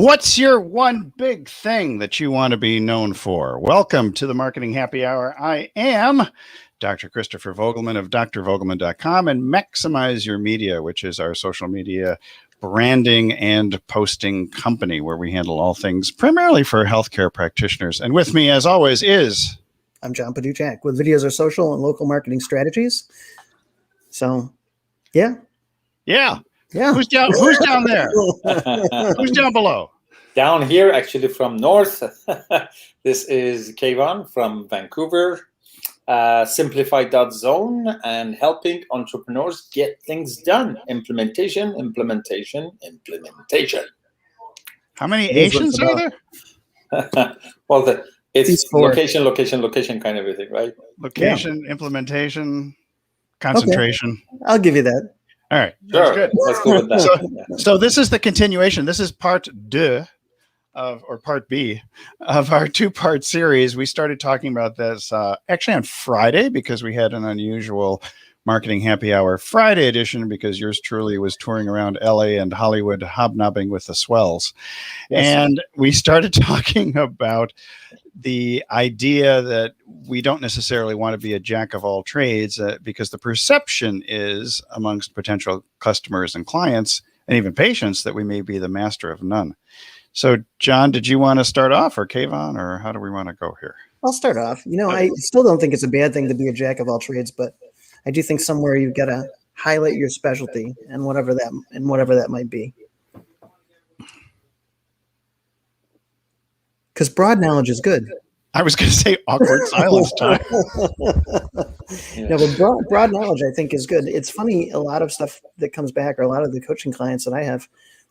What's your one big thing that you want to be known for? Welcome to the Marketing Happy Hour. I am Dr. Christopher Vogelmann of drvogelmann.com and Maximize Your Media, which is our social media branding and posting company where we handle all things primarily for healthcare practitioners. And with me, as always, is... I'm John Paduchak with Videos Are Social and Local Marketing Strategies. So, yeah. Who's down there? Who's down below? Down here, actually from north. This is Kayvon from Vancouver, Simplified.zone, and helping entrepreneurs get things done. Implementation. How many Asians are there? Well, it's location kind of everything, right? Location, implementation, concentration. Okay. I'll give you that. All right. Sure. Good. Let's go with that. So this is the continuation. This is part B of our two-part series. We started talking about this actually on Friday because we had an unusual Marketing Happy Hour Friday edition because yours truly was touring around LA and Hollywood hobnobbing with the swells. Yes. And we started talking about the idea that we don't necessarily want to be a jack of all trades because the perception is amongst potential customers and clients and even patients that we may be the master of none. So, John, did you want to start off, or Kayvon, or how do we want to go here? I'll start off. I still don't think it's a bad thing to be a jack of all trades, but I do think somewhere you've got to highlight your specialty and whatever that might be. Because broad knowledge is good. I was going to say awkward silence time. No, but broad knowledge, I think, is good. It's funny, a lot of stuff that comes back, or a lot of the coaching clients that I have,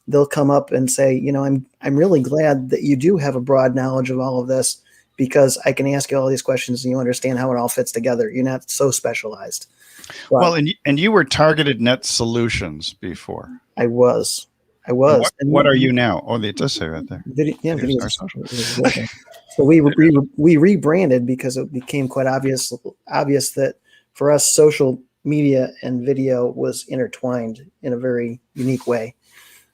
they'll come up and say, I'm really glad that you do have a broad knowledge of all of this because I can ask you all these questions and you understand how it all fits together. You're not so specialized. But well, and you were Targeted Net Solutions before. I was. What are you now? Oh, it does say right there. Video social. So we rebranded because it became quite obvious that for us, social media and video was intertwined in a very unique way.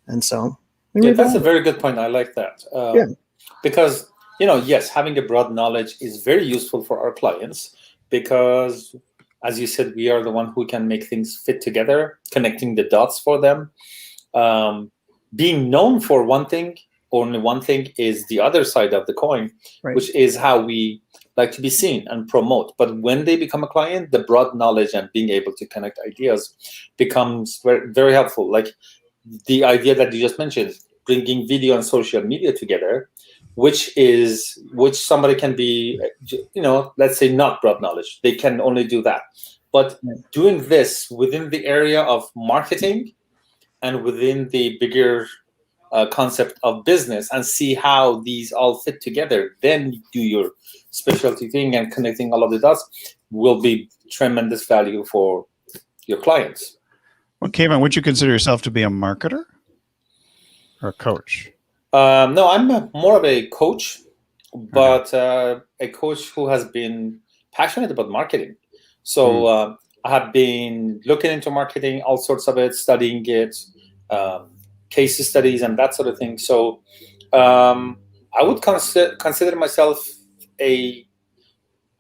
And so that's a very good point. I like that. Because, yes, having a broad knowledge is very useful for our clients because, as you said, we are the one who can make things fit together, connecting the dots for them. Being known for one thing, only one thing, is the other side of the coin, right, which is how we like to be seen and promote. But when they become a client, the broad knowledge and being able to connect ideas becomes very, very helpful. Like the idea that you just mentioned, bringing video and social media together, which somebody can be, let's say not broad knowledge. They can only do that. But doing this within the area of marketing and within the bigger concept of business and see how these all fit together, then do your specialty thing and connecting all of the dots will be tremendous value for your clients. Well, Kayvon, would you consider yourself to be a marketer or a coach? No, I'm more of a coach, but a coach who has been passionate about marketing. So I have been looking into marketing, all sorts of it, studying it, case studies and that sort of thing. So I would consider myself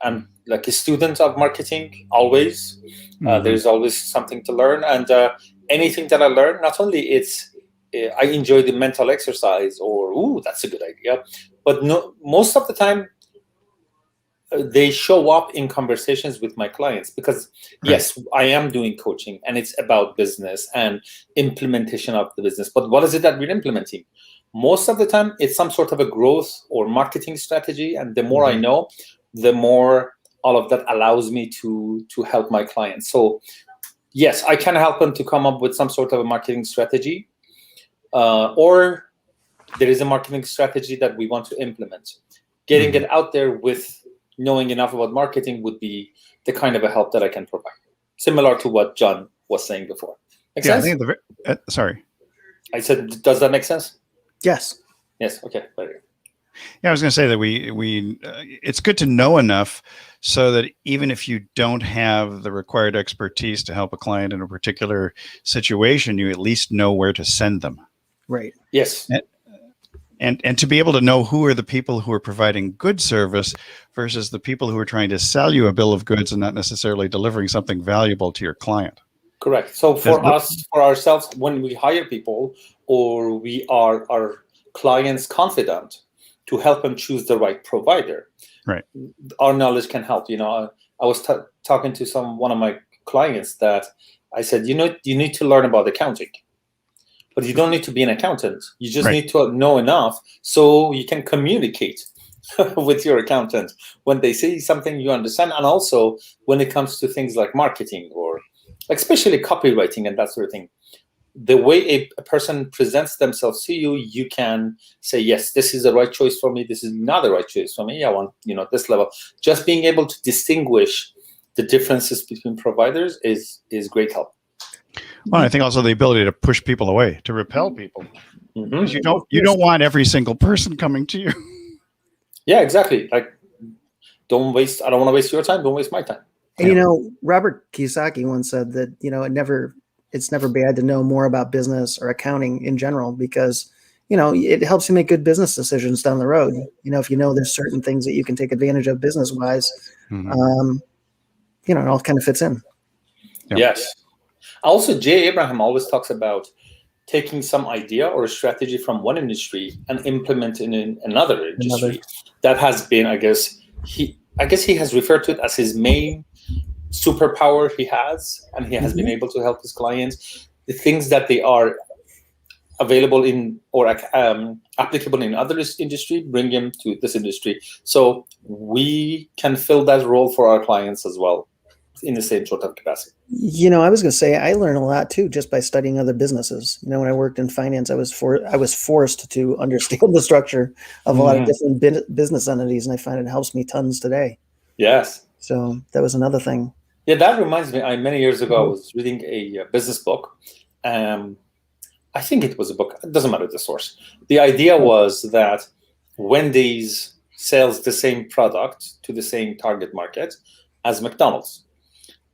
I'm like a student of marketing always. There's always something to learn, and anything that I learn, not only I enjoy the mental exercise or that's a good idea, but most of the time they show up in conversations with my clients because yes, I am doing coaching and it's about business and implementation of the business. But what is it that we're implementing? Most of the time it's some sort of a growth or marketing strategy. And the more I know, the more all of that allows me to help my clients. So yes, I can help them to come up with some sort of a marketing strategy, or there is a marketing strategy that we want to implement. Getting it out there with knowing enough about marketing would be the kind of a help that I can provide. Similar to what John was saying before. Make sense? I think sorry. I said, does that make sense? Yes. Yes. Okay. Better. Yeah, I was going to say that we it's good to know enough so that even if you don't have the required expertise to help a client in a particular situation, you at least know where to send them. Right. Yes. And to be able to know who are the people who are providing good service versus the people who are trying to sell you a bill of goods and not necessarily delivering something valuable to your client. Correct. So for ourselves, when we hire people or we are our clients' confidant to help them choose the right provider, right? Our knowledge can help. I was talking to one of my clients that I said, you need to learn about accounting. But you don't need to be an accountant. You just need to know enough so you can communicate with your accountant when they say something you understand. And also when it comes to things like marketing or especially copywriting and that sort of thing, the way a person presents themselves to you, you can say, yes, this is the right choice for me. This is not the right choice for me. I want, this level. Just being able to distinguish the differences between providers is great help. Well, I think also the ability to push people away, to repel people, because you don't want every single person coming to you. Yeah, exactly. Like, I don't want to waste your time. Don't waste my time. And Robert Kiyosaki once said that it's never bad to know more about business or accounting in general because it helps you make good business decisions down the road. If there's certain things that you can take advantage of business wise, it all kind of fits in. Yep. Yes. Also, Jay Abraham always talks about taking some idea or a strategy from one industry and implementing in another industry. That has been, I guess he has referred to it as his main superpower he has, and he has been able to help his clients. The things that they are available in or applicable in other industry, bring him to this industry. So we can fill that role for our clients as well in the same sort of capacity. I was going to say I learned a lot too just by studying other businesses. When I worked in finance, I was forced to understand the structure of a lot of different business entities, and I find it helps me tons today. Yes. So that was another thing. Yeah, that reminds me. Many years ago, I was reading a business book. I think it was a book. It doesn't matter the source. The idea was that Wendy's sells the same product to the same target market as McDonald's.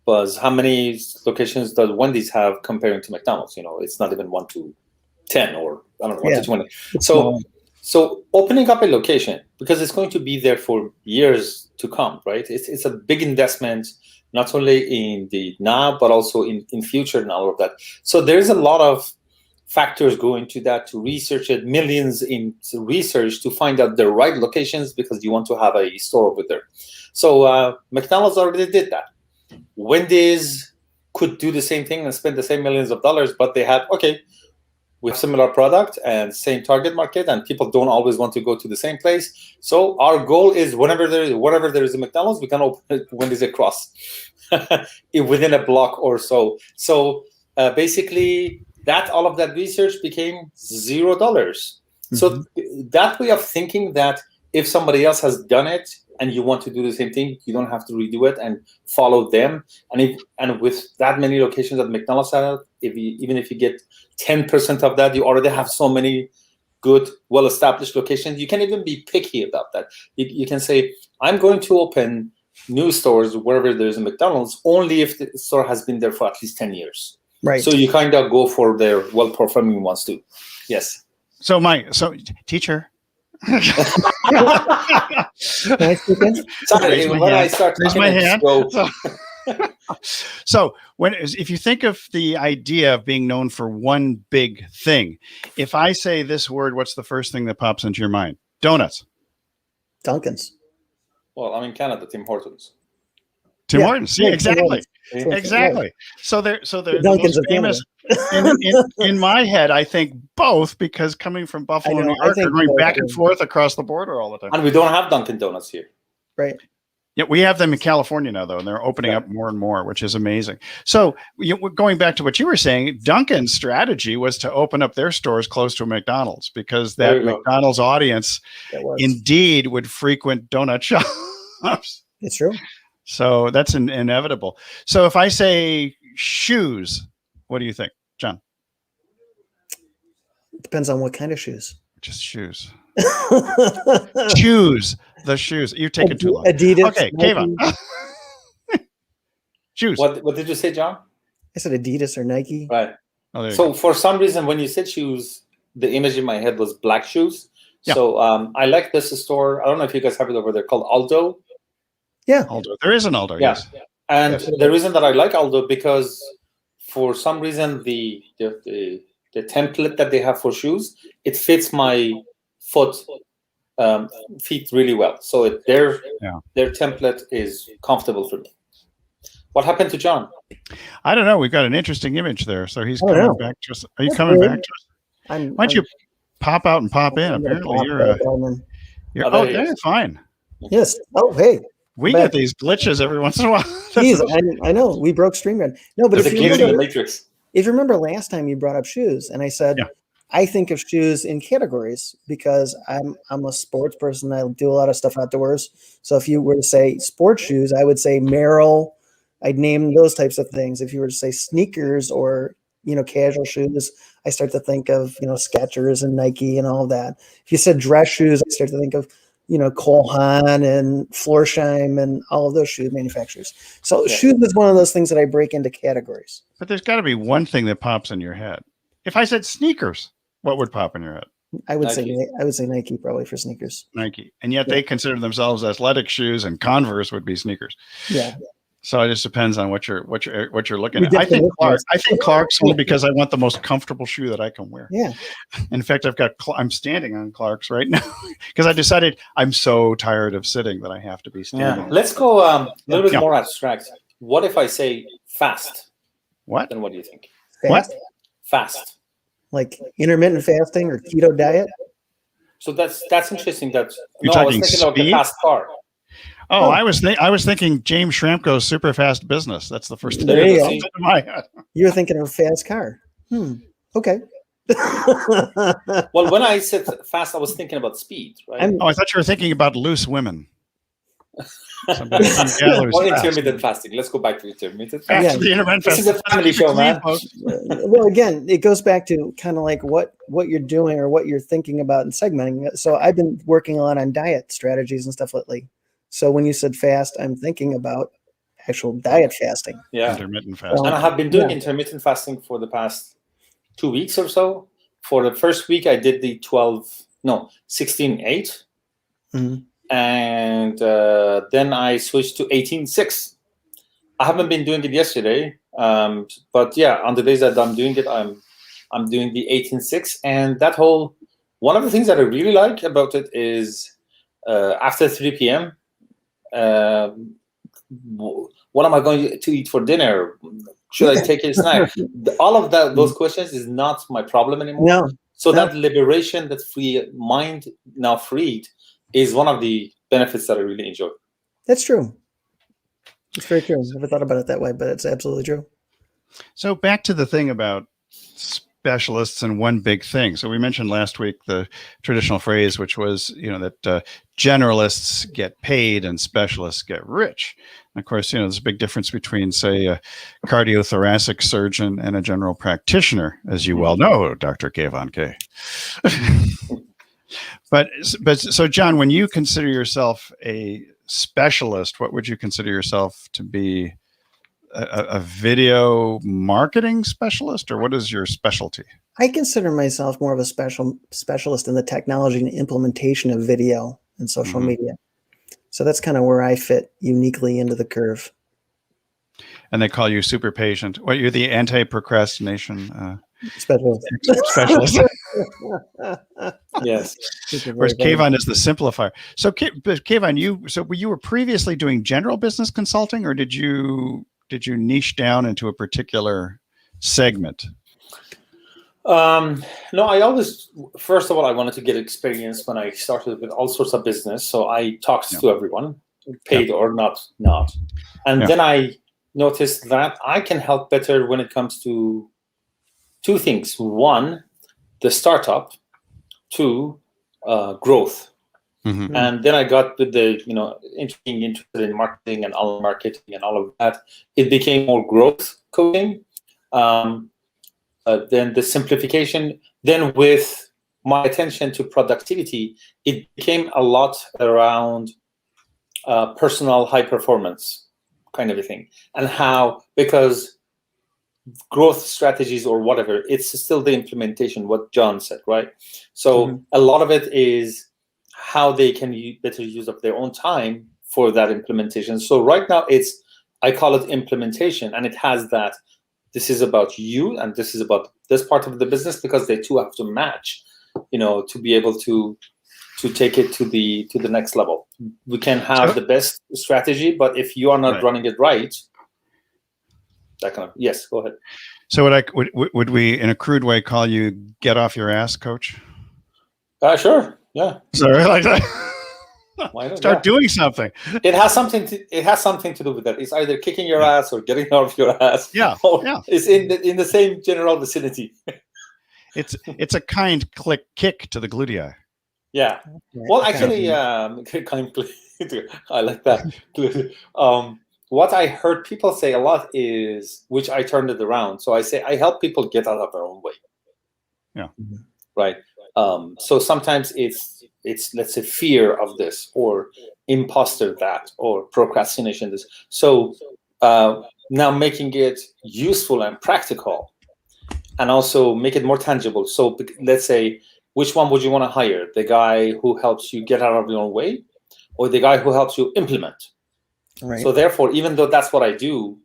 Was how many locations does Wendy's have comparing to McDonald's? It's not even 1 to 10 or I don't know 1 to 20. So opening up a location, because it's going to be there for years to come, right? It's a big investment, not only in the now but also in future and all of that. So there's a lot of factors go into that, to research it, millions in research to find out the right locations because you want to have a store over there. So McDonald's already did that. Wendy's could do the same thing and spend the same millions of dollars, but they had, we have similar product and same target market, and people don't always want to go to the same place. So our goal is whenever there is a McDonald's, we can open Wendy's across within a block or so. So basically, all of that research became $0. So that way of thinking that if somebody else has done it and you want to do the same thing, you don't have to redo it and follow them. And with that many locations that McDonald's have, even if you get 10% of that, you already have so many good, well-established locations. You can even be picky about that. You can say, I'm going to open new stores wherever there's a McDonald's, only if the store has been there for at least 10 years. Right. So you kind of go for their well-performing ones too. Yes. So teacher. Sorry, when I start raise my hand. So if you think of the idea of being known for one big thing, if I say this word, what's the first thing that pops into your mind? Donuts. Dunkin's. Well, I'm in Canada, Tim Hortons. Tim Hortons. See, exactly. Exactly. So they're the most famous. in my head, I think both, because coming from Buffalo, New York, are going back and forth across the border all the time. And we don't have Dunkin' Donuts here. Right. Yeah, we have them in California now, though, and they're opening up more and more, which is amazing. So going back to what you were saying, Dunkin's strategy was to open up their stores close to a McDonald's, because that McDonald's audience indeed would frequent donut shops. It's true. So that's inevitable. So if I say shoes, what do you think, John? It depends on what kind of shoes. Just shoes. Choose the shoes. You're taking too long. Adidas. Okay, Kayvon. Shoes. What did you say, John? I said Adidas or Nike. Right. So for some reason, when you said shoes, the image in my head was black shoes. Yeah. So I like this store. I don't know if you guys have it over there, called Aldo. Yeah. Aldo. There is an Aldo, Yeah. yes. And Yes. the reason that I like Aldo, because for some reason the template that they have for shoes, it fits my feet really well. So their template is comfortable for me. What happened to John? I don't know. We've got an interesting image there. So he's I don't coming know. back to us. Are you That's coming weird. back to us? Why I'm don't you pop out and pop in? I'm gonna Apparently pop you're back on then. Oh, there he they're is. fine. Yes. Oh, hey. We Back. get these glitches every once in a while. Jeez, I know. We broke StreamYard. No, but There's if a you glitch in the remember, matrix. if you remember last time you brought up shoes, and I said, Yeah. I think of shoes in categories because I'm a sports person. I do a lot of stuff outdoors. So if you were to say sports shoes, I would say Merrell. I'd name those types of things. If you were to say sneakers or casual shoes, I start to think of Skechers and Nike and all of that. If you said dress shoes, I start to think of Cole Haan and Florsheim and all of those shoe manufacturers. So shoes is one of those things that I break into categories. But there's got to be one thing that pops in your head. If I said sneakers, what would pop in your head? I would say Nike probably for sneakers. Nike, and yet they consider themselves athletic shoes, and Converse would be sneakers. Yeah. So it just depends on what you're looking at. I think Clark's only because I want the most comfortable shoe that I can wear. Yeah. In fact, I'm standing on Clark's right now because I decided I'm so tired of sitting that I have to be standing. Yeah. Let's go a little bit more abstract. What if I say fast? What? Then what do you think? Fast? What? Fast. Like intermittent fasting or keto diet? So that's interesting. You're I was talking thinking about the speed? fast car. Oh, I was thinking James Schramko's super fast business. That's the first thing There that you popped go. into my head. You're thinking of a fast car. Okay. Well, when I said fast, I was thinking about speed, right? I thought you were thinking about loose women. Or intermittent fasting. Let's go back to intermittent fasting. The intermittent This is a family show, man. Well, again, it goes back to kind of like what you're doing or what you're thinking about and segmenting. So I've been working on diet strategies and stuff lately. So when you said fast, I'm thinking about actual diet fasting. Yeah. Intermittent fasting. And I have been doing intermittent fasting for the past 2 weeks or so. For the first week, I did the 16-8. Mm-hmm. And then I switched to 18-6. I haven't been doing it yesterday. But yeah, on the days that I'm doing it, I'm doing the 18-6. And one of the things that I really like about it is after 3 p.m., what am I going to eat for dinner? Should I take a snack? All of those questions is not my problem anymore. No. So that liberation, that free mind now freed, is one of the benefits that I really enjoy. That's true. It's very true. Never thought about it that way, but it's absolutely true. So back to the thing about specialists and one big thing. So we mentioned last week the traditional phrase, which was, that generalists get paid and specialists get rich. And of course, there's a big difference between, say, a cardiothoracic surgeon and a general practitioner, as you well know, Dr. Kayvon Kay. But so, John, when you consider yourself a specialist, what would you consider yourself to be? A video marketing specialist, or what is your specialty? I consider myself more of a specialist in the technology and implementation of video and social media. So that's kind of where I fit uniquely into the curve. And they call you super patient. Well, you're the anti-procrastination specialist. Yes. Whereas Kayvon is the simplifier. So, Kayvon, you were previously doing general business consulting, or did you niche down into a particular segment? No, I always, first of all, I wanted to get experience when I started with all sorts of business. So I talked to everyone, paid or not. And then I noticed that I can help better when it comes to two things. One, the startup. Two, growth. And then I got with the, being interested in marketing and online marketing and all of that. It became more growth coaching. Then the simplification. Then with my attention to productivity, it became a lot around personal high performance kind of a thing. And how, because growth strategies or whatever. It's still the implementation, what John said, right? So a lot of it is how they can better use of their own time for that implementation. So right now I call it implementation, and it has that this is about you and this is about this part of the business, because they two have to match, to be able to take it to the next level. We can have the best strategy, but if you are not running it right, yes, go ahead. So would we, in a crude way, call you "get off your ass, coach"? Sure. Yeah. Sorry, like that. Start doing something. It has something to do with that. It's either kicking your ass or getting off your ass. Yeah. It's in the same general vicinity. It's a kind kick to the glutea. Yeah. Well, actually, kind click. I like that. What I heard people say a lot is, which I turned it around. So I say I help people get out of their own way. Yeah. Right. So sometimes it's let's say fear of this, or imposter that, or procrastination this. So now making it useful and practical, and also make it more tangible. So let's say, which one would you want to hire? The guy who helps you get out of your own way, or the guy who helps you implement? Right. So therefore, even though that's what I do,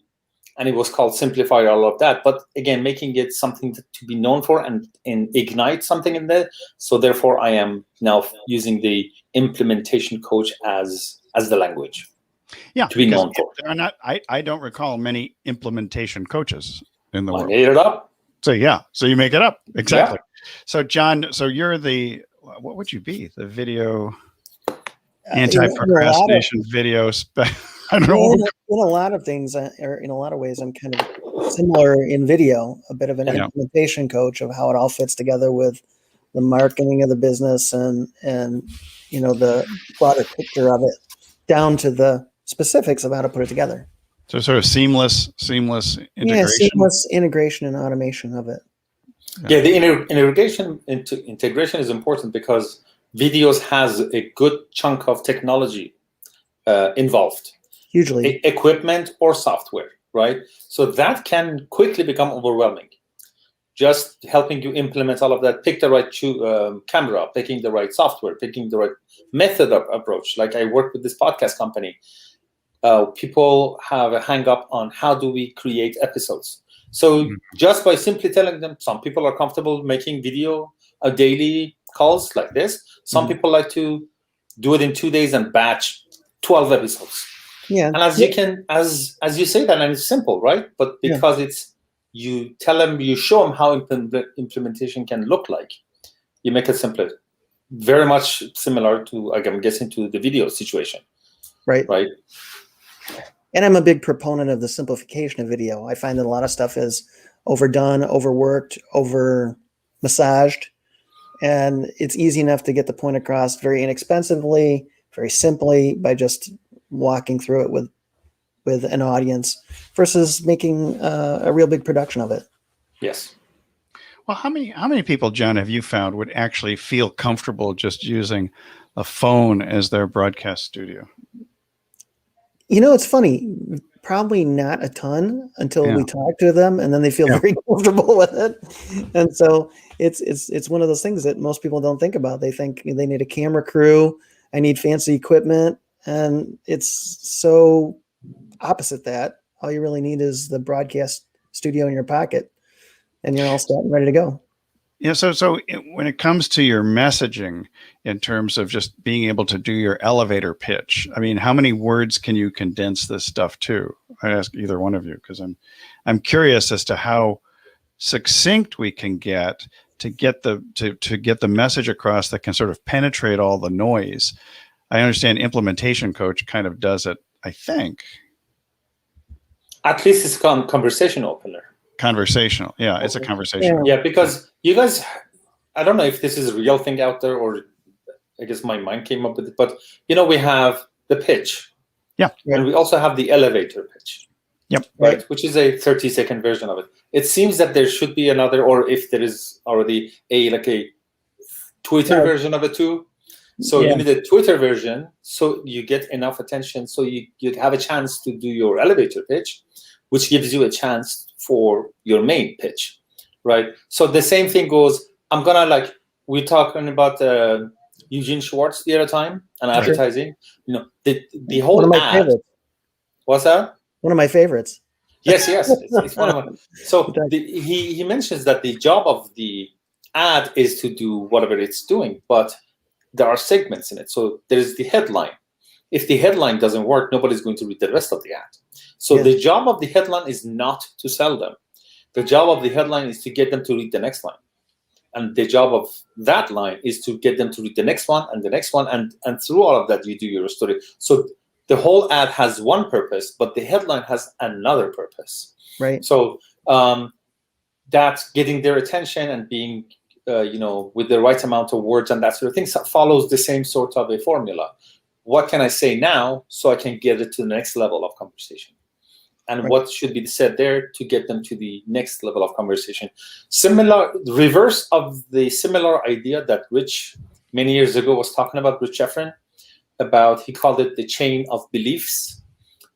and it was called Simplify, all of that, but again, making it something to be known for and ignite something in there. So therefore, I am now using the implementation coach as the language. Yeah, to be known for. There are not. I don't recall many implementation coaches in the world. I made it up. So you make it up, exactly. Yeah. So John, you're what would you be? The video anti-procrastination video. I don't know. In a lot of things, or in a lot of ways, I'm kind of similar in video, a bit of an implementation coach of how it all fits together with the marketing of the business and the broader picture of it, down to the specifics of how to put it together. So sort of seamless integration. Yeah, seamless integration and automation of it. Yeah, the integration is important because videos has a good chunk of technology involved. Hugely. Equipment or software, right? So that can quickly become overwhelming. Just helping you implement all of that, pick the right camera, picking the right software, picking the right method of approach. Like I work with this podcast company. People have a hang up on how do we create episodes. So just by simply telling them, some people are comfortable making video daily calls like this. Some people like to do it in 2 days and batch 12 episodes. Yeah. And as you say that, and it's simple, right? But because you tell them, you show them how implementation can look like, you make it simpler. Very much similar to, I'm guessing, to the video situation. Right. Right. And I'm a big proponent of the simplification of video. I find that a lot of stuff is overdone, overworked, over massaged, and it's easy enough to get the point across very inexpensively, very simply, by just walking through it with an audience versus making a real big production of it. Yes. Well, how many people, John, have you found would actually feel comfortable just using a phone as their broadcast studio? It's funny. Probably not a ton until we talk to them, and then they feel very comfortable with it. And so it's one of those things that most people don't think about. They think they need a camera crew, I need fancy equipment, and it's so opposite that. All you really need is the broadcast studio in your pocket, and you're all set and ready to go. Yeah. So when it comes to your messaging, in terms of just being able to do your elevator pitch, I mean, how many words can you condense this stuff to? I ask either one of you, because I'm curious as to how succinct we can get to get the message across that can sort of penetrate all the noise. I understand implementation coach kind of does it, I think. At least it's conversation opener. Conversational. Yeah, it's a conversation. Yeah, because you guys, I don't know if this is a real thing out there, or I guess my mind came up with it, but we have the pitch. Yeah. And we also have the elevator pitch. Yep. Right, which is a 30-second version of it. It seems that there should be another, or if there is already a Twitter version of it too. So you need a Twitter version, so you get enough attention, so you have a chance to do your elevator pitch. which gives you a chance for your main pitch, right? So the same thing goes, we're talking about Eugene Schwartz the other time and advertising. The whole one of my ad. favorites. What's that? One of my favorites. Yes, it's one of them. So he mentions that the job of the ad is to do whatever it's doing, but there are segments in it. So there's the headline. If the headline doesn't work, nobody's going to read the rest of the ad. So the job of the headline is not to sell them. The job of the headline is to get them to read the next line. And the job of that line is to get them to read the next one and the next one. And through all of that, you do your story. So the whole ad has one purpose, but the headline has another purpose. Right. So that's getting their attention and being, with the right amount of words and that sort of thing follows the same sort of a formula. What can I say now so I can get it to the next level of conversation? And what should be said there to get them to the next level of conversation? Reverse of the similar idea that Rich many years ago was talking about, Rich Efren, he called it the chain of beliefs,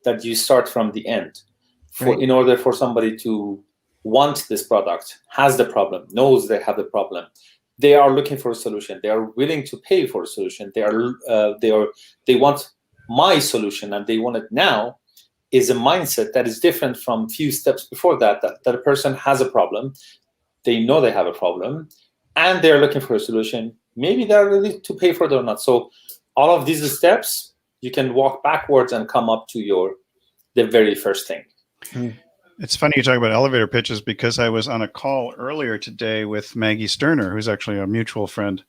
that you start from the end. In order for somebody to want this product, has the problem, knows they have the problem, they are looking for a solution, they are willing to pay for a solution, they want my solution and they want it now, is a mindset that is different from few steps before that a person has a problem, they know they have a problem, and they're looking for a solution. Maybe they're ready to pay for it or not. So all of these steps, you can walk backwards and come up to the very first thing. It's funny you talk about elevator pitches, because I was on a call earlier today with Maggie Sterner, who's actually a mutual friend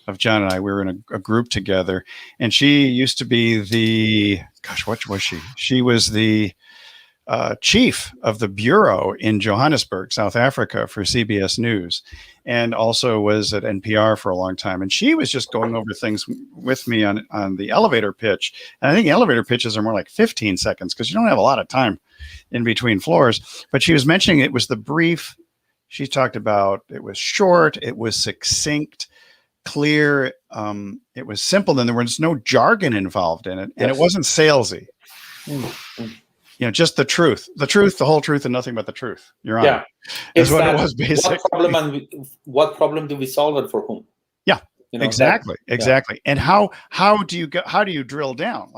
of John and I. We were in a group together, and she used to be what was she? She was the chief of the bureau in Johannesburg, South Africa, for CBS News, and also was at NPR for a long time. And she was just going over things with me on the elevator pitch. And I think elevator pitches are more like 15 seconds because you don't have a lot of time in between floors. But she was mentioning it was the brief. She talked about it was short, it was succinct, clear, it was simple, and there was no jargon involved in it, and it wasn't salesy. Just the truth, the whole truth, and nothing but the truth. You're on. Yeah, is what it was basically. What problem do we solve and for whom? Yeah, exactly. And how do you drill down?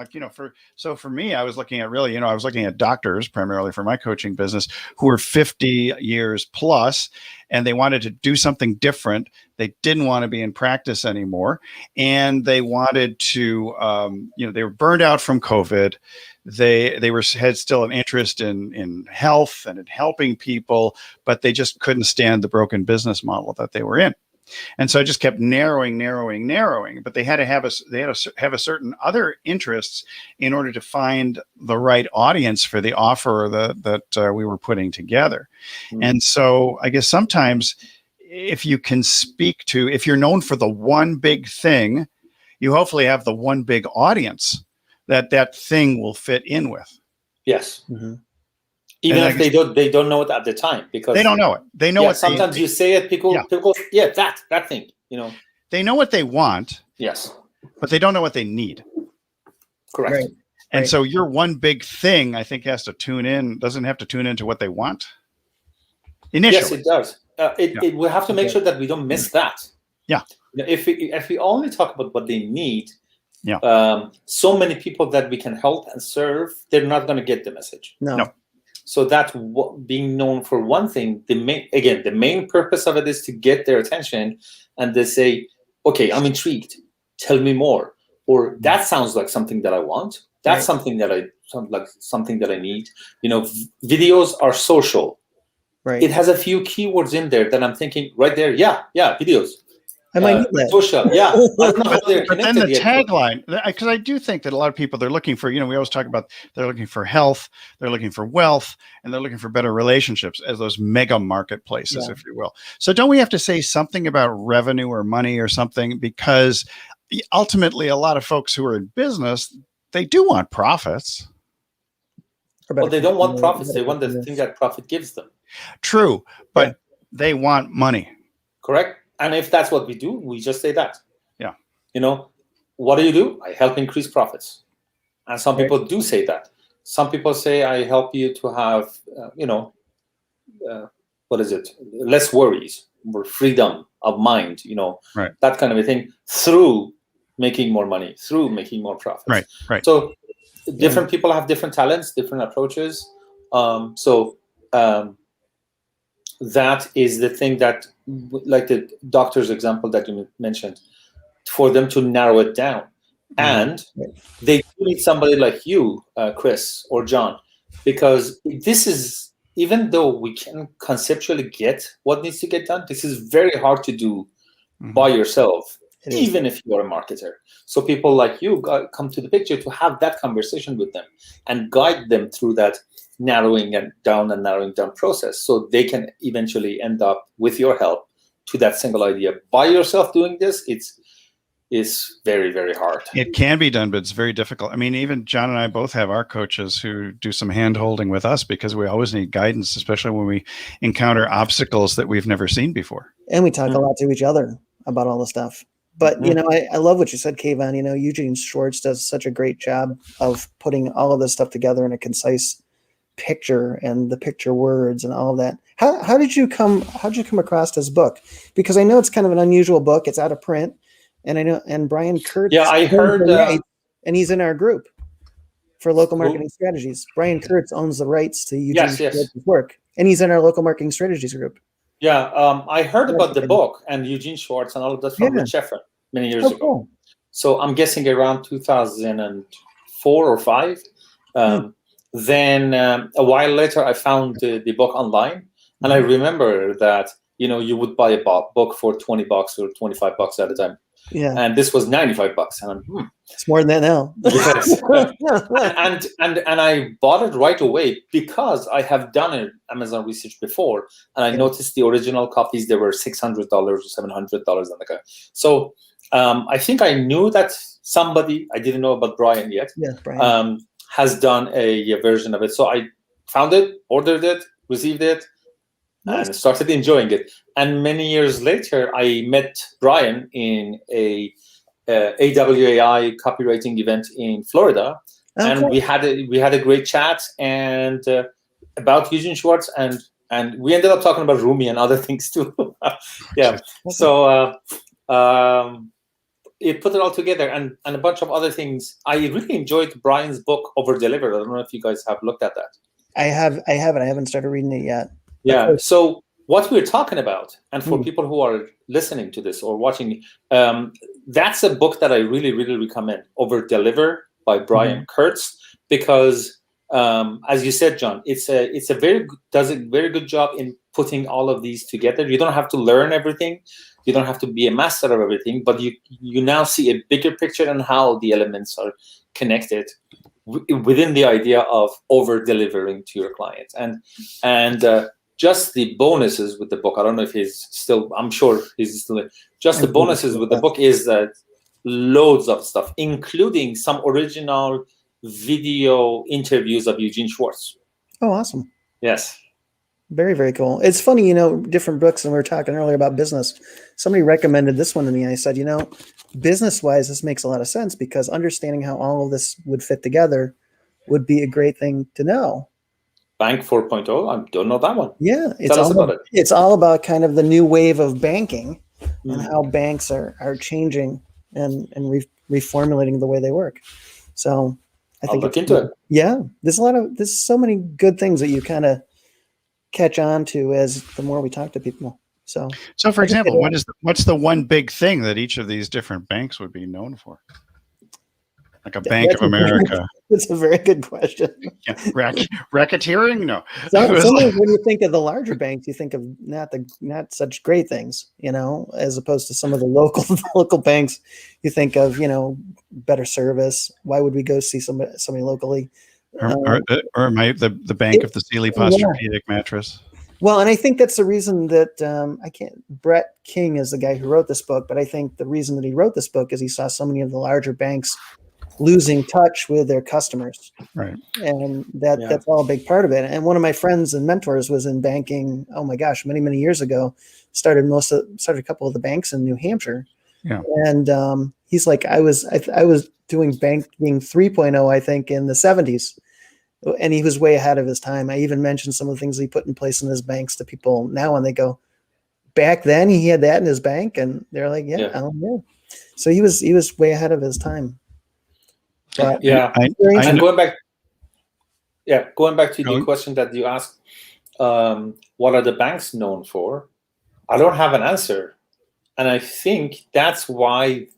For me, I was looking at doctors primarily for my coaching business who were 50 years plus, and they wanted to do something different. They didn't want to be in practice anymore, and they wanted to, they were burned out from COVID. They had still an interest in health and in helping people, but they just couldn't stand the broken business model that they were in. And so I just kept narrowing, but they had to have a certain other interests in order to find the right audience for the offer that we were putting together. Mm-hmm. And so I guess sometimes if you're known for the one big thing, you hopefully have the one big audience that thing will fit in with. Yes. Mm-hmm. Even if they don't know it at the time, because they don't know it. They know it. Sometimes you say it, people that thing, They know what they want. Yes. But they don't know what they need. Correct. Right. And so your one big thing, I think, doesn't have to tune into what they want initially. Yes, it does. We have to make sure that we don't miss that. Yeah. If we only talk about what they need, so many people that we can help and serve, they're not going to get the message. No. So that's being known for one thing. The main purpose of it is to get their attention, and they say, "Okay, I'm intrigued. Tell me more." Or that sounds like something that I want. That's something that I need. Videos are social. Right. It has a few keywords in there that I'm thinking right there. Yeah, videos. I might need that. Social, yeah. But then the tagline, because I do think that a lot of people, they're looking for, we always talk about they're looking for health, they're looking for wealth, and they're looking for better relationships as those mega marketplaces, if you will. So don't we have to say something about revenue or money or something? Because ultimately, a lot of folks who are in business, they do want profits. Well, they don't want profits. They want the thing that profit gives them. True, but they want money. Correct. And if that's what we do, we just say that. Yeah. What do? I help increase profits. And some people do say that. some people say I help you to have, less worries, more freedom of mind, Right. that kind of a thing, through making more money, through making more profits. Right. So different people have different talents, different approaches. That is the thing that, like the doctor's example that you mentioned, for them to narrow it down. And they need somebody like you, Chris or John, because this is, even though we can conceptually get what needs to get done, this is very hard to do by yourself, even if you're a marketer. So people like you come to the picture to have that conversation with them and guide them through that narrowing down process, so they can eventually end up, with your help, to that single idea. By yourself doing this, it's very, very hard. It can be done, but it's very difficult. I mean, even John and I both have our coaches who do some hand holding with us, because we always need guidance, especially when we encounter obstacles that we've never seen before. And we talk a lot to each other about all the stuff. But, I love what you said, Kayvon. Eugene Schwartz does such a great job of putting all of this stuff together in a concise picture, and the picture words and all of that. How did you come across this book? Because I know it's kind of an unusual book. It's out of print. And I know, and Brian Kurtz. Yeah, I heard. And he's in our group for local marketing strategies. Brian Kurtz owns the rights to Eugene Schwartz's work, and he's in our local marketing strategies group. Yeah, I heard about the book and Eugene Schwartz and all of that from Rich Sheffer many years ago. Cool. So I'm guessing around 2004 or 5. Then a while later, I found the book online, and I remember that you would buy a book for $20 or $25 at a time. Yeah, and this was $95, and it's more than that now. Yes, and I bought it right away because I have done an Amazon research before, and I noticed the original copies, they were $600 or $700 on the guy. So I think I knew that somebody, I didn't know about Brian yet, Brian. Has done a version of it. So I found it, ordered it, received it, and started enjoying it. And many years later, I met Brian in a AWAI copywriting event in Florida, and we had a great chat and about Eugene Schwartz, and we ended up talking about Rumi and other things too. So it put it all together, and a bunch of other things. I really enjoyed Brian's book, Over Delivered. I don't know if you guys have looked at that. I haven't. I haven't started reading it yet. Yeah. So what we're talking about, and for people who are listening to this or watching, that's a book that I really, really recommend. Over Deliver by Brian Kurtz, because as you said, John, does a very good job in putting all of these together. You don't have to learn everything. You don't have to be a master of everything, but you now see a bigger picture and how the elements are connected within the idea of over delivering to your clients, and just the bonuses with the book. I don't know if he's still. I'm sure he's still. Just the bonuses with the book is that loads of stuff, including some original video interviews of Eugene Schwartz. Oh, awesome! Yes. Very, very cool. It's funny, different books, and we were talking earlier about business. Somebody recommended this one to me. I said, business-wise, this makes a lot of sense, because understanding how all of this would fit together would be a great thing to know. Bank 4.0, I don't know that one. Yeah. Tell us about it. It's all about kind of the new wave of banking and how banks are changing and reformulating the way they work. So I think I'll look into it. Yeah. There's so many good things that you kind of catch on to as the more we talk to people. So for example, what's the one big thing that each of these different banks would be known for? Like a Bank of America. That's a very good question. Yeah. Racketeering? No. Sometimes when you think of the larger banks, you think of not such great things, as opposed to some of the local banks. You think of, better service. Why would we go see somebody locally? Or the Bank of the Sealy Posturepedic mattress. Well, and I think that's the reason that Brett King is the guy who wrote this book, but I think the reason that he wrote this book is he saw so many of the larger banks losing touch with their customers. Right. And that's all a big part of it. And one of my friends and mentors was in banking, oh my gosh, many, many years ago, started a couple of the banks in New Hampshire. Yeah. And he's like, I was doing banking 3.0, I think, in the 70s. and he was way ahead of his time. I even mentioned some of the things he put in place in his banks to people now, and they go, back then he had that in his bank, and they're like, yeah. So he was way ahead of his time. But and going back to the question that you asked, what are the banks known for? I don't have an answer, and I think that's why.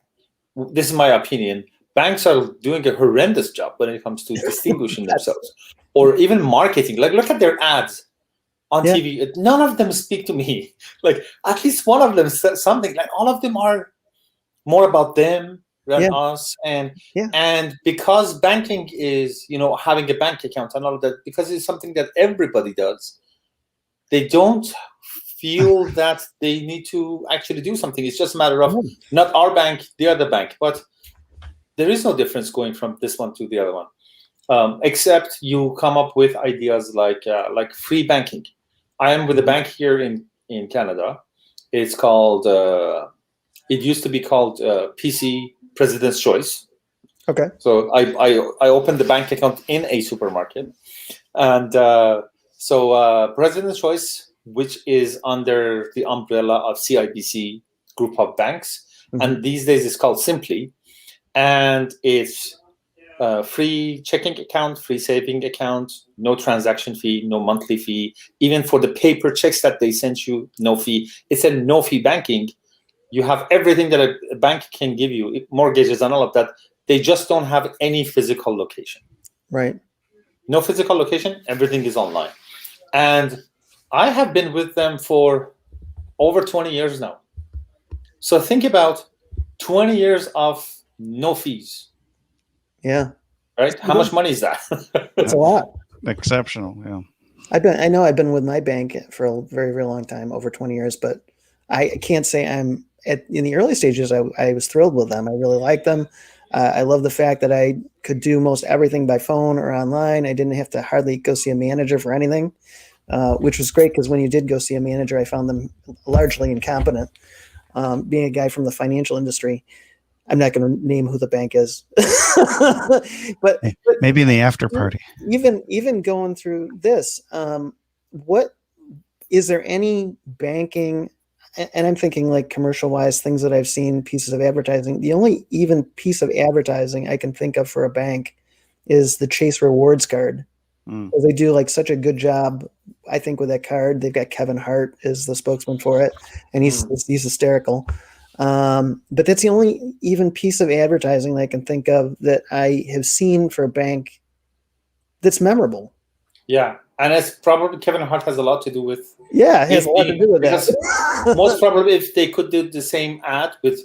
This is my opinion. Banks are doing a horrendous job when it comes to distinguishing themselves, or even marketing. Like, look at their ads on TV. None of them speak to me. Like, at least one of them said something. Like, all of them are more about them than us. And because banking is, having a bank account and all of that, because it's something that everybody does, they don't feel that they need to actually do something. It's just a matter of not our bank, the other bank. But there is no difference going from this one to the other one, except you come up with ideas like free banking. I am with a bank here in Canada. It's called, it used to be called PC, President's Choice. Okay. So I opened the bank account in a supermarket. And so President's Choice, which is under the umbrella of CIBC group of banks. Mm-hmm. And these days it's called Simply. And it's free checking account, free saving account, no transaction fee, no monthly fee. Even for the paper checks that they sent you, no fee. It's a no-fee banking. You have everything that a bank can give you, mortgages and all of that. They just don't have any physical location. Right. No physical location. Everything is online. And I have been with them for over 20 years now. So think about 20 years of no fees. Yeah. Right? How much money is that? It's a lot. Exceptional. Yeah. I've been with my bank for a very, very long time, over 20 years, but I can't say I'm in the early stages. I was thrilled with them. I really liked them. I love the fact that I could do most everything by phone or online. I didn't have to hardly go see a manager for anything. Which was great because when you did go see a manager, I found them largely incompetent. Being a guy from the financial industry, I'm not going to name who the bank is, but maybe in the after party. Even going through this, what is there any banking? And I'm thinking like commercial wise, things that I've seen, pieces of advertising. The only even piece of advertising I can think of for a bank is the Chase Rewards card. They do like such a good job, I think, with that card. They've got Kevin Hart is the spokesman for it, and he's hysterical. But that's the only even piece of advertising that I can think of that I have seen for a bank that's memorable. Yeah, and it's probably Kevin Hart has a lot to do with. Yeah, it has a lot to do with that. Most probably, if they could do the same ad with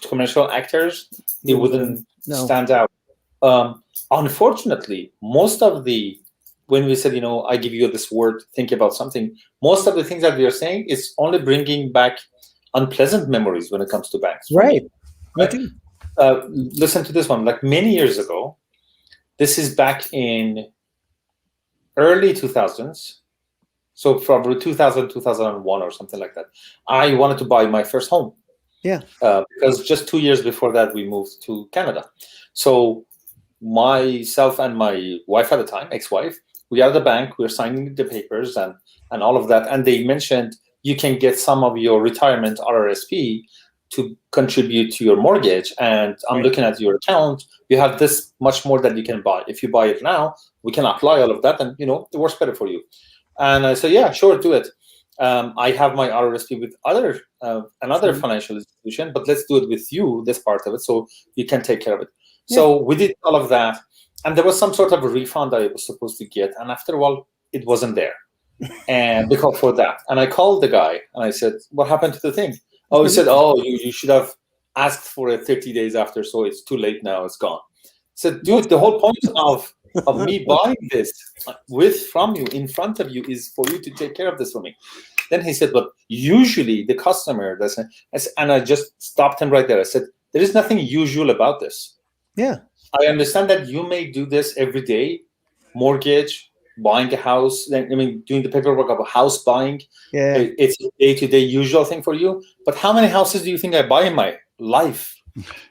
commercial actors, it wouldn't stand out. Unfortunately, most of when we said, I give you this word, think about something, most of the things that we are saying is only bringing back unpleasant memories when it comes to banks. Right. Listen to this one. Like many years ago, this is back in early 2000s. So probably 2000, 2001 or something like that. I wanted to buy my first home. Yeah. Because just 2 years before that, we moved to Canada. So myself and my wife at the time, ex-wife, we are at the bank, we're signing the papers and all of that. And they mentioned you can get some of your retirement RRSP to contribute to your mortgage. And I'm looking at your account, you have this much more that you can buy. If you buy it now, we can apply all of that and, it works better for you. And I said, yeah, sure, do it. I have my RRSP with another financial institution, but let's do it with you, this part of it, so you can take care of it. Yeah. So we did all of that, and there was some sort of a refund I was supposed to get, and after a while, it wasn't there. And because for that, and I called the guy, and I said, what happened to the thing? Oh, he said, you should have asked for it 30 days after, so it's too late now, it's gone. I said, dude, the whole point of me buying this from you, in front of you, is for you to take care of this for me. Then he said, but usually the customer doesn't, and I just stopped him right there. I said, there is nothing usual about this. Yeah. I understand that you may do this every day, mortgage, buying a house, doing the paperwork of a house buying. Yeah. It's a day-to-day usual thing for you. But how many houses do you think I buy in my life?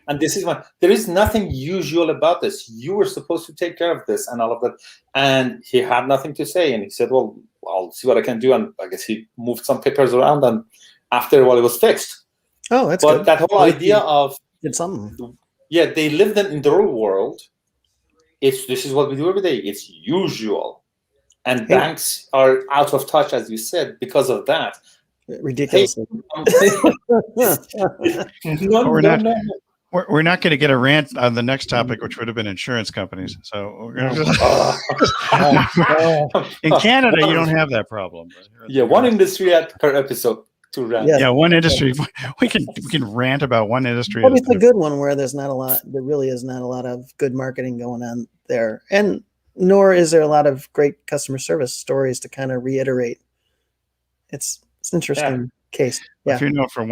And this is one. There is nothing usual about this. You were supposed to take care of this and all of that. And he had nothing to say. And he said, well, I'll see what I can do. And I guess he moved some papers around. And after a while, it was fixed. Oh, that's but good. That whole idea of did something. Yeah, they lived in their world. This is what we do every day. It's usual. And banks are out of touch, as you said, because of that. Ridiculous. We're not going to get a rant on the next topic, which would have been insurance companies. So we're going to in Canada, you don't have that problem. Yeah, one industry per episode to rant. Yeah, one industry. We can rant about one industry. But it's a good one where there's not a lot. There really is not a lot of good marketing going on there, and nor is there a lot of great customer service stories to kind of reiterate. It's an interesting case. Yeah. If you're known for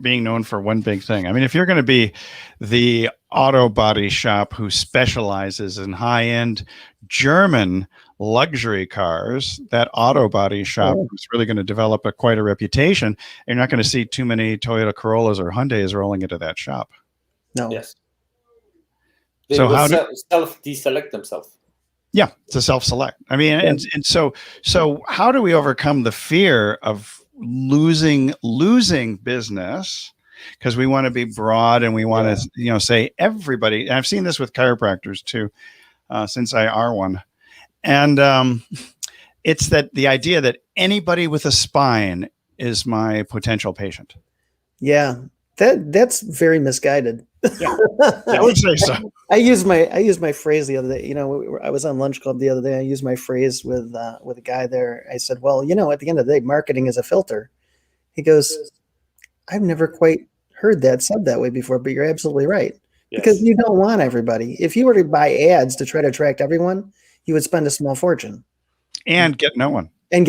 being known for one big thing. I mean, if you're going to be the auto body shop who specializes in high-end German luxury cars, that auto body shop is really going to develop quite a reputation. You're not going to see too many Toyota Corollas or Hyundais rolling into that shop. No. Yes. They so how self-deselect themselves. Yeah, to self-select. I mean, and so how do we overcome the fear of losing business? Because we want to be broad and we want to, say everybody. And I've seen this with chiropractors too, since I are one. And it's that the idea that anybody with a spine is my potential patient. Yeah, that's very misguided. Yeah, I would say so. I used my phrase the other day. I was on Lunch Club the other day. I used my phrase with a guy there. I said, well, at the end of the day, marketing is a filter. He goes, I've never quite heard that said that way before, but you're absolutely right. Yes. Because you don't want everybody. If you were to buy ads to try to attract everyone, you would spend a small fortune. And get no one. And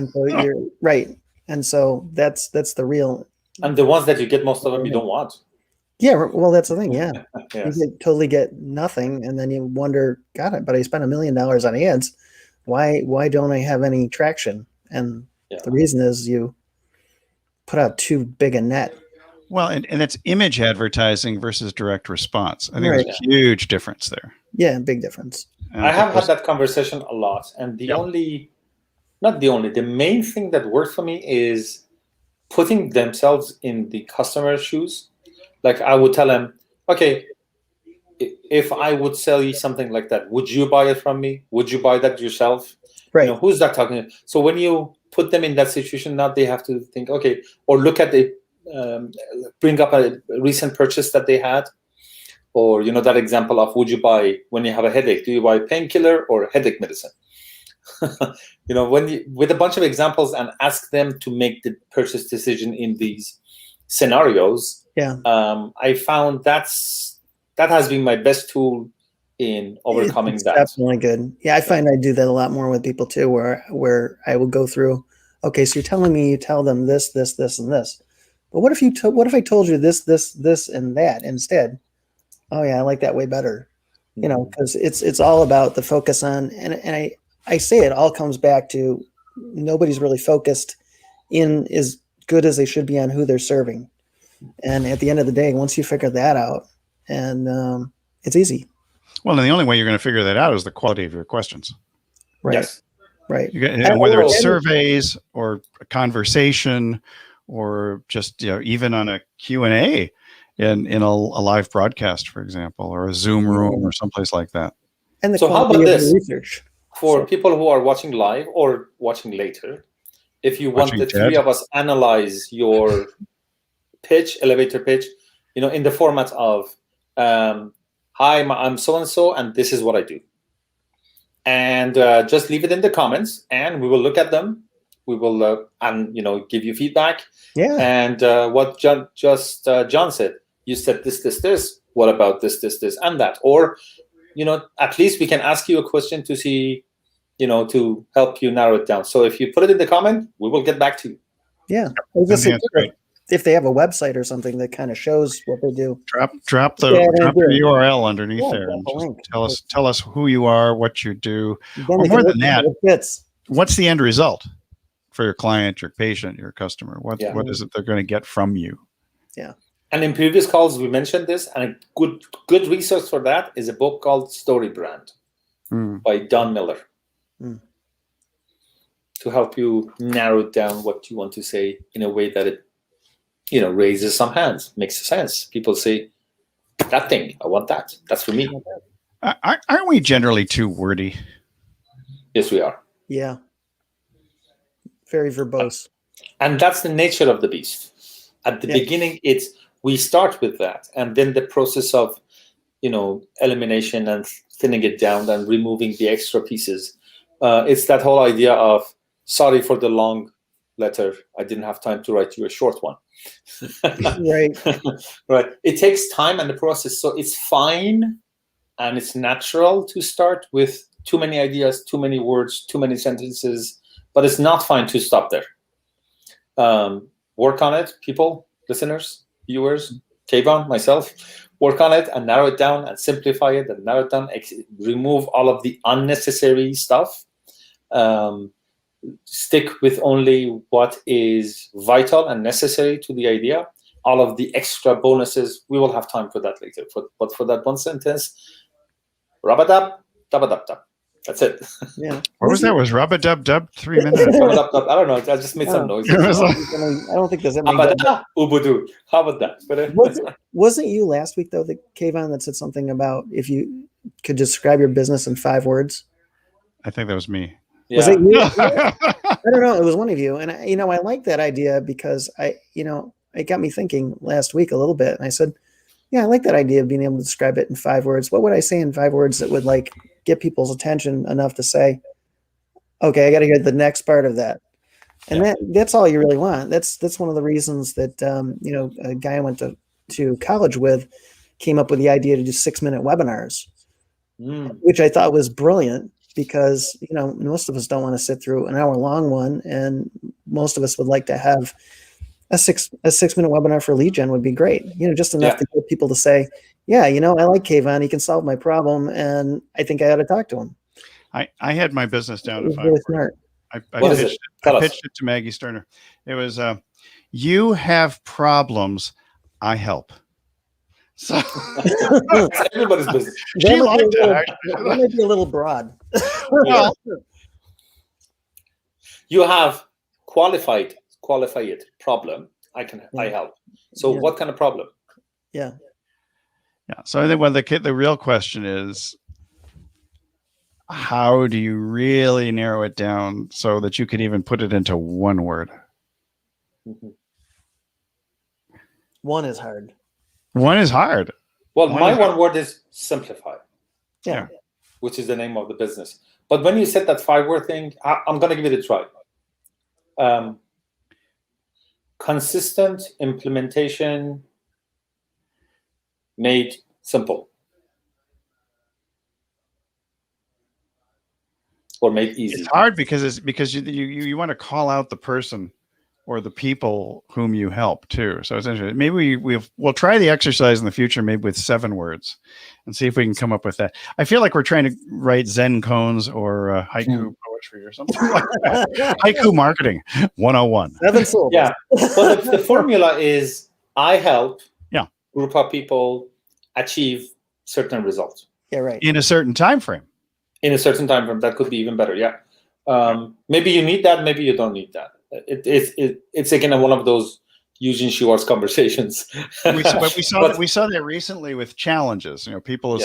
so you're right. And so that's the real. And the ones that you get, most of them you don't want. Yeah, well, that's the thing. Yeah, yes. You totally get nothing, and then you wonder, God, but I spent $1 million on ads. Why don't I have any traction? And the reason is you put out too big a net. Well, and it's image advertising versus direct response. I think there's a huge difference there. Yeah, big difference. I have had that conversation a lot, and the main thing that works for me is putting themselves in the customer's shoes. Like I would tell them, okay, if I would sell you something like that, would you buy it from me? Would you buy that yourself? Right. Who's that talking to? So when you put them in that situation, now they have to think, okay, or look at bring up a recent purchase that they had, or that example of would you buy when you have a headache? Do you buy painkiller or headache medicine? With a bunch of examples and ask them to make the purchase decision in these scenarios. Yeah. I found that has been my best tool in overcoming that. Definitely good. Yeah, I find I do that a lot more with people too, where I will go through. Okay, so you're telling me you tell them this, and this, but what if I told you this, and that instead? Oh yeah, I like that way better. Because it's all about the focus on, and I say it all comes back to nobody's really focused in as good as they should be on who they're serving. And at the end of the day, once you figure that out, and it's easy. Well, and the only way you're going to figure that out is the quality of your questions. Right. Yes. Right. Whether it's surveys or a conversation or just even on a Q&A in a live broadcast, for example, or a Zoom room or someplace like that. And the so how about this research for people who are watching live or watching later? If you want the three of us analyze your elevator pitch, in the format of, hi, I'm so-and-so, and this is what I do. And just leave it in the comments, and we will look at them. We will, give you feedback. Yeah. And what John said, you said this. What about this, and that? Or, at least we can ask you a question to see, to help you narrow it down. So if you put it in the comment, we will get back to you. Yeah. If they have a website or something that kind of shows what they do, drop the URL underneath there and just tell us who you are, what you do. Or more than that, what's the end result for your client, your patient, your customer? What is it they're going to get from you? Yeah. And in previous calls, we mentioned this, and a good resource for that is a book called Story Brand by Don Miller to help you narrow down what you want to say in a way that it, raises some hands, makes sense. People say, that thing, I want that. That's for me. Aren't we generally too wordy? Yes, we are. Yeah. Very verbose. And that's the nature of the beast. At the beginning, we start with that, and then the process of, elimination and thinning it down and removing the extra pieces. It's that whole idea of, sorry for the long letter. I didn't have time to write you a short one. Right. Right. It takes time and the process. So it's fine and it's natural to start with too many ideas, too many words, too many sentences, but it's not fine to stop there. Work on it, people, listeners, viewers, Kayvon, myself, work on it and narrow it down and simplify it and narrow it down, remove all of the unnecessary stuff. Stick with only what is vital and necessary to the idea. All of the extra bonuses, we will have time for that later. But for that one sentence, rub-a-dub, dub-a-dub-dub. That's it. Yeah. What was that? Was rub-a-dub-dub 3 minutes? I don't know. I just made some noise. I don't think there's any. Ubudu. How about that? Wasn't you last week, though, Kayvon, that said something about if you could describe your business in 5 words? I think that was me. Yeah. Was it you? I don't know. It was one of you. And, I like that idea because it got me thinking last week a little bit. And I said, yeah, I like that idea of being able to describe it in 5 words. What would I say in 5 words that would get people's attention enough to say, okay, I got to hear the next part of that. And that's all you really want. That's one of the reasons that, a guy I went to college with came up with the idea to do 6-minute webinars, which I thought was brilliant because, most of us don't want to sit through an hour-long one. And most of us would like to have a 6-minute webinar for lead gen would be great. Just enough to get people to say, yeah, I like Kayvon. He can solve my problem. And I think I ought to talk to him. I had my business down to 5 really words. smart. I pitched it to Maggie Sterner. It was, you have problems, I help. So everybody's business. She liked it. That might be a little broad. Well, you have qualified problem. I help. So what kind of problem? Yeah. So I think the real question is, how do you really narrow it down so that you could even put it into 1 word? One is hard. One is hard. Well, one word is simplify. Yeah. Which is the name of the business. But when you said that 5-word thing, I'm going to give it a try. Consistent implementation made simple. Or made easy. It's hard because you want to call out the person or the people whom you help too. So it's interesting. Maybe we'll try the exercise in the future, maybe with 7 words, and see if we can come up with that. I feel like we're trying to write Zen koans or haiku poetry or something like that. Haiku marketing 101. 7 syllables. Yeah. Well, the formula is I help group of people achieve certain results. Yeah, right. In a certain time frame. In a certain time frame, that could be even better. Yeah. Maybe you need that. Maybe you don't need that. It's again one of those Eugene Schwartz conversations. we saw that recently with challenges. People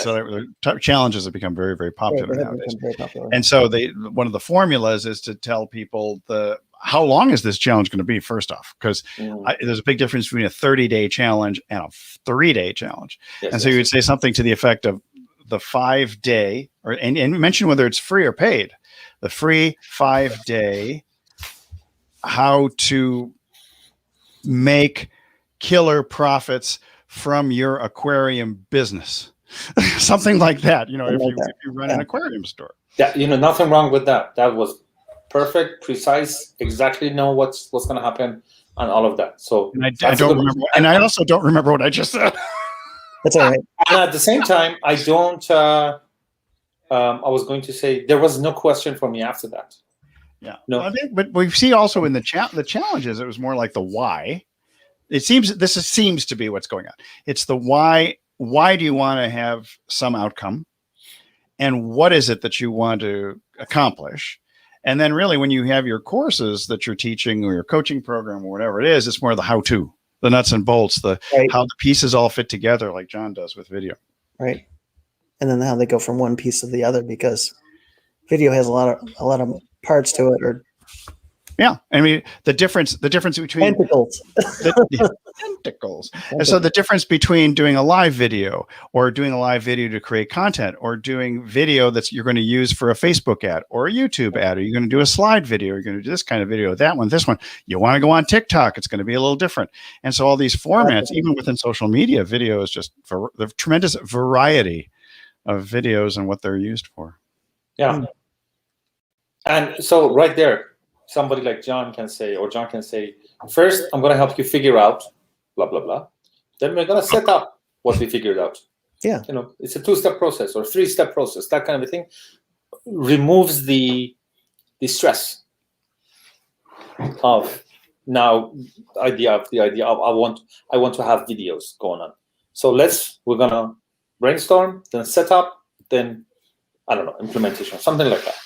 challenges have become very, very popular nowadays. Very popular. And so one of the formulas is to tell people how long is this challenge going to be, first off, because there's a big difference between a 30-day challenge and a 3-day challenge. So you would say something to the effect of the 5-day, and mention whether it's free or paid, the free 5-day, how to make killer profits from your aquarium business. Something like that, if you run an aquarium store. Yeah, nothing wrong with that. That was perfect, precise, exactly know what's going to happen and all of that. So I don't remember, and I also don't remember what I just said. That's all right. And at the same time, I don't. I was going to say there was no question for me after that. Yeah. No. But we see also in the challenges, it was more like the why. seems to be what's going on. It's the why. Why do you want to have some outcome? And what is it that you want to accomplish? And then really when you have your courses that you're teaching or your coaching program or whatever it is, it's more the how-to, the nuts and bolts, how the pieces all fit together like John does with video. Right. And then how they go from one piece to the other, because video has a lot of parts to it. Or yeah, I mean the difference between tentacles. Tentacles. And so the difference between doing a live video or doing a live video to create content or doing video that's you're going to use for a Facebook ad or a YouTube ad, or you're going to do a slide video, you're going to do this kind of video, that one, this one. You want to go on TikTok, it's going to be a little different. And so all these formats, even within social media, video is just for the tremendous variety of videos and what they're used for. Yeah. And so right there, somebody like John can say, first, I'm going to help you figure out blah, blah, blah. Then we're going to set up what we figured out. Yeah. It's a 2-step process or 3-step process, that kind of a thing. Removes the stress of now the idea of I want to have videos going on. So we're going to brainstorm, then set up, then, I don't know, implementation, something like that.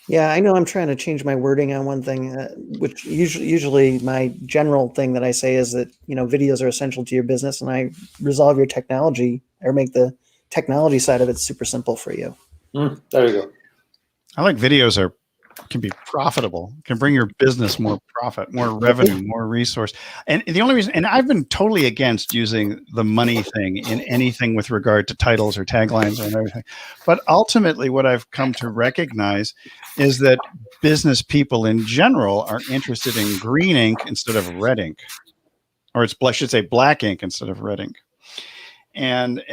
Yeah, I know I'm trying to change my wording on one thing, which usually my general thing that I say is that, videos are essential to your business, and I resolve your technology or make the technology side of it super simple for you. There you go. I like videos can be profitable, can bring your business more profit, more revenue, more resource. And the only reason, and I've been totally against using the money thing in anything with regard to titles or taglines or everything. But ultimately what I've come to recognize is that business people in general are interested in green ink instead of red ink, or I should say black ink instead of red ink. And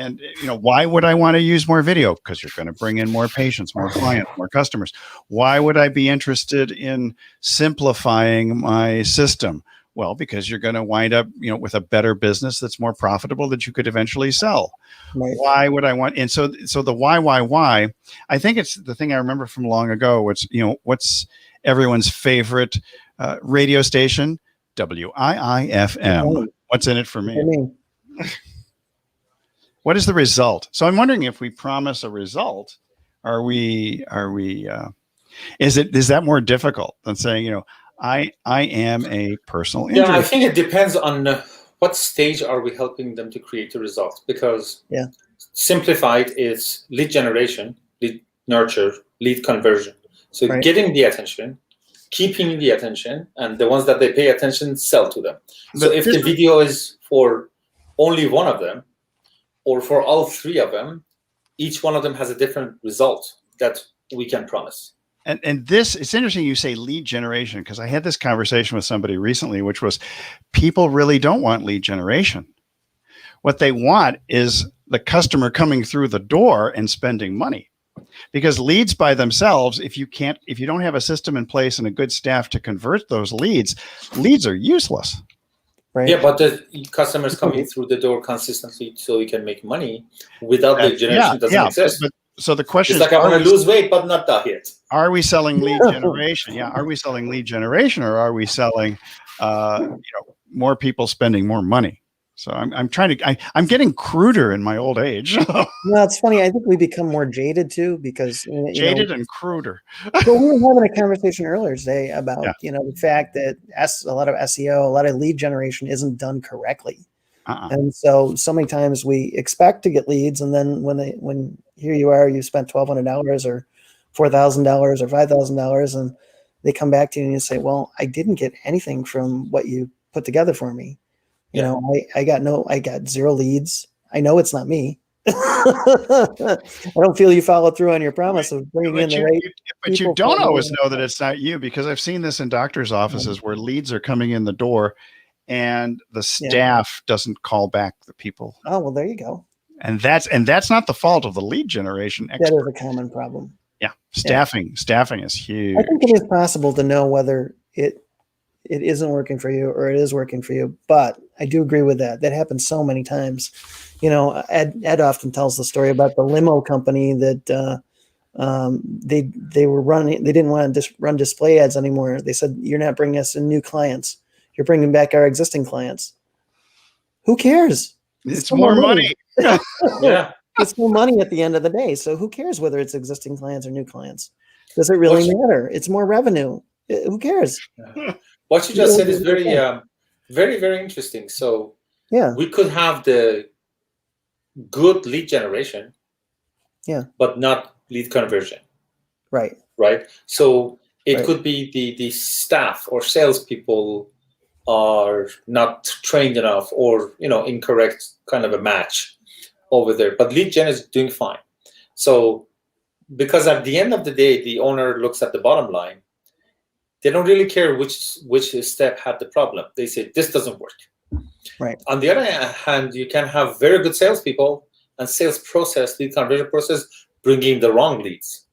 why would I want to use more video? Because you're going to bring in more patients, more clients, more customers. Why would I be interested in simplifying my system? Well, because you're going to wind up, with a better business that's more profitable that you could eventually sell. Right. Why would I want? And so the why? I think it's the thing I remember from long ago. What's everyone's favorite radio station? WIIFM. What's in it for me? What is the result? So I'm wondering if we promise a result, is that more difficult than saying, I am a personal injury? Yeah, I think it depends on what stage are we helping them to create a result, because simplified is lead generation, lead nurture, lead conversion. So getting the attention, keeping the attention, and the ones that they pay attention, sell to them. So if the video is for only one of them, or for all 3 of them, each one of them has a different result that we can promise. And this, it's interesting you say lead generation, because I had this conversation with somebody recently, which was people really don't want lead generation. What they want is the customer coming through the door and spending money. Because leads by themselves, if you don't have a system in place and a good staff to convert those leads are useless. Right. Yeah, but the customers coming through the door consistently so we can make money without lead generation doesn't exist. So the question is, I want to lose weight, but not diet. Are we selling lead generation? Yeah. Are we selling lead generation, or are we selling, more people spending more money? So I'm getting cruder in my old age. No, it's funny. I think we become more jaded too, because jaded and cruder. Well, we were having a conversation earlier today about the fact that a lot of SEO, a lot of lead generation isn't done correctly, and so many times we expect to get leads, and then when here you are, you spent $1,200 or $4,000 or $5,000, and they come back to you and you say, "Well, I didn't get anything from what you put together for me." I got 0 leads. I know it's not me. I don't feel you followed through on your promise of bringing in the right. But you don't always know that it's not you, because I've seen this in doctors' offices where leads are coming in the door and the staff doesn't call back the people. Oh, well, there you go. And that's not the fault of the lead generation expert. That is a common problem. Yeah. Staffing is huge. I think it is possible to know whether it isn't working for you or it is working for you. But I do agree with that. That happens so many times. Ed often tells the story about the limo company that they were running. They didn't want to run display ads anymore. They said, "You're not bringing us in new clients. You're bringing back our existing clients." who cares? It's more money. Yeah. It's more money at the end of the day. So who cares whether it's existing clients or new clients? Does it really matter? It's more revenue. Who cares? What you just said is very, very, very interesting. So we could have the good lead generation, but not lead conversion. Right. So it could be the staff or salespeople are not trained enough, or incorrect kind of a match over there. But lead gen is doing fine. So because at the end of the day, the owner looks at the bottom line. They don't really care which step had the problem. They say this doesn't work. Right. On the other hand, you can have very good salespeople and sales process, lead conversion process, bringing the wrong leads.